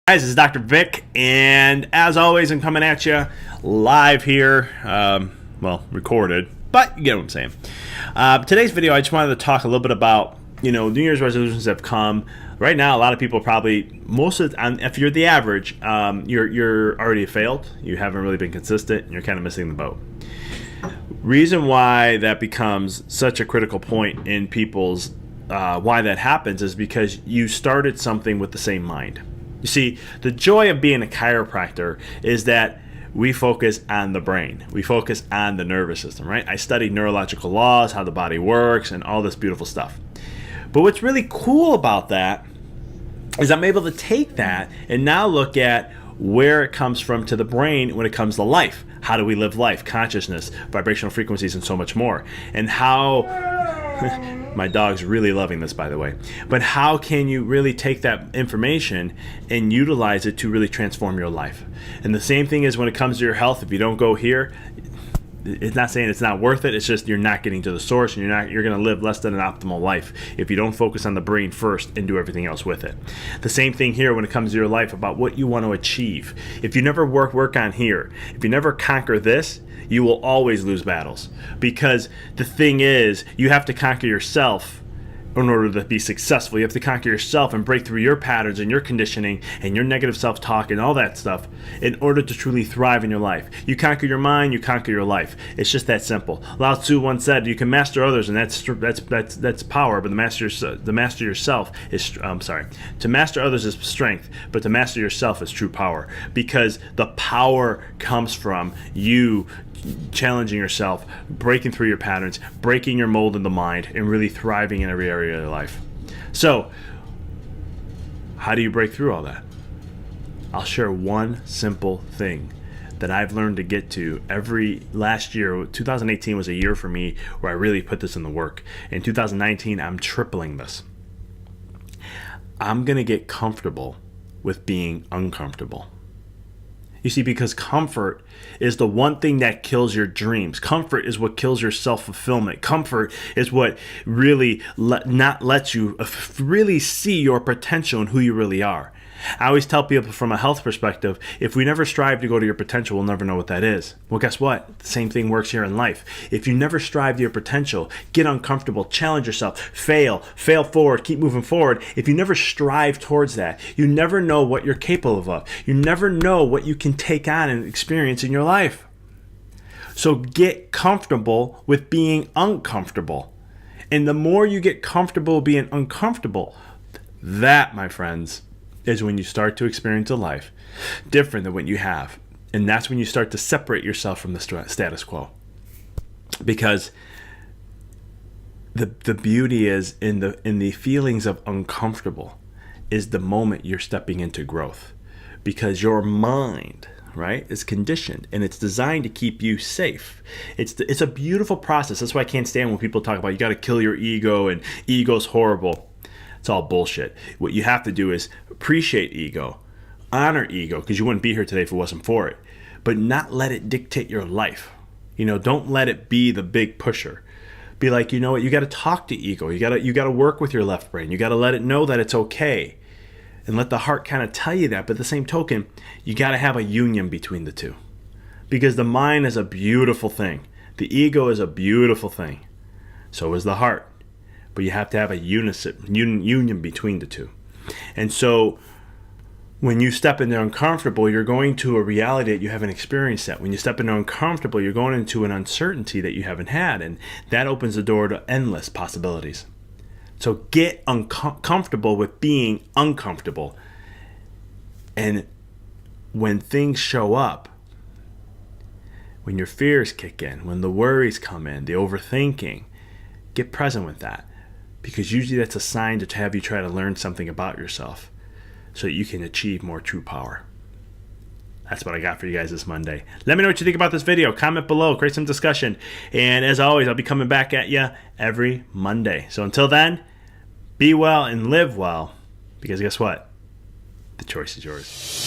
Guys, this is Dr. Vic, and as always, I'm coming at you live here, recorded, but you get what I'm saying. Today's video, I just wanted to talk a little bit about, New Year's resolutions have come. Right now, a lot of people probably, if you're the average, you're already failed. You haven't really been consistent, and you're kind of missing the boat. Reason why that becomes such a critical point in people's, why that happens is because you started something with the same mind. You see, the joy of being a chiropractor is that we focus on the brain. We focus on the nervous system, right? I studied neurological laws, how the body works, and all this beautiful stuff. But what's really cool about that is I'm able to take that and now look at where it comes from to the brain when it comes to life. How do we live life? Consciousness, vibrational frequencies, and so much more. And how... My dog's really loving this, by the way. But how can you really take that information and utilize it to really transform your life? And the same thing is when it comes to your health. If you don't go here, it's not saying it's not worth it. It's just you're not getting to the source, and you're going to live less than an optimal life if you don't focus on the brain first and do everything else with it. The same thing here when it comes to your life about what you want to achieve. If you never work on here, if you never conquer this, you will always lose battles, because the thing is, you have to conquer yourself in order to be successful. You have to conquer yourself and break through your patterns and your conditioning and your negative self-talk and all that stuff in order to truly thrive in your life. You conquer your mind, you conquer your life. It's just that simple. Lao Tzu once said, "You can master others, and that's power, but to master yourself is to master others is strength, but to master yourself is true power." Because the power comes from you challenging yourself, breaking through your patterns, breaking your mold in the mind, and really thriving in every area of your life. So, how do you break through all that? I'll share one simple thing that I've learned to get to last year. 2018 was a year for me where I really put this in the work. In 2019, I'm tripling this. I'm going to get comfortable with being uncomfortable. You see, because comfort is the one thing that kills your dreams. Comfort is what kills your self-fulfillment. Comfort is what really lets you really see your potential and who you really are. I always tell people from a health perspective, if we never strive to go to your potential, we'll never know what that is. Well, guess what? The same thing works here in life. If you never strive to your potential, get uncomfortable, challenge yourself, fail forward, keep moving forward. If you never strive towards that, you never know what you're capable of. You never know what you can take on and experience in your life. So get comfortable with being uncomfortable. And the more you get comfortable being uncomfortable, that, my friends, is when you start to experience a life different than what you have. And that's when you start to separate yourself from the status quo. Because the beauty is in the feelings of uncomfortable is the moment you're stepping into growth. Because your mind, right, is conditioned, and it's designed to keep you safe. It's a beautiful process. That's why I can't stand when people talk about you got to kill your ego and ego's horrible. It's all bullshit. What you have to do is appreciate ego, honor ego, because you wouldn't be here today if it wasn't for it, but not let it dictate your life. Don't let it be the big pusher. Be like, you know what, you got to talk to ego. You got to work with your left brain. You got to let it know that it's okay, and let the heart kind of tell you that. But at the same token, you got to have a union between the two, because the mind is a beautiful thing. The ego is a beautiful thing. So is the heart. But you have to have a union between the two. And so when you step into uncomfortable, you're going to a reality that you haven't experienced yet. When you step into uncomfortable, you're going into an uncertainty that you haven't had. And that opens the door to endless possibilities. So get uncomfortable with being uncomfortable. And when things show up, when your fears kick in, when the worries come in, the overthinking, get present with that. Because usually that's a sign to have you try to learn something about yourself so that you can achieve more true power. That's what I got for you guys this Monday. Let me know what you think about this video. Comment below, create some discussion. And as always, I'll be coming back at you every Monday. So until then, be well and live well. Because guess what? The choice is yours.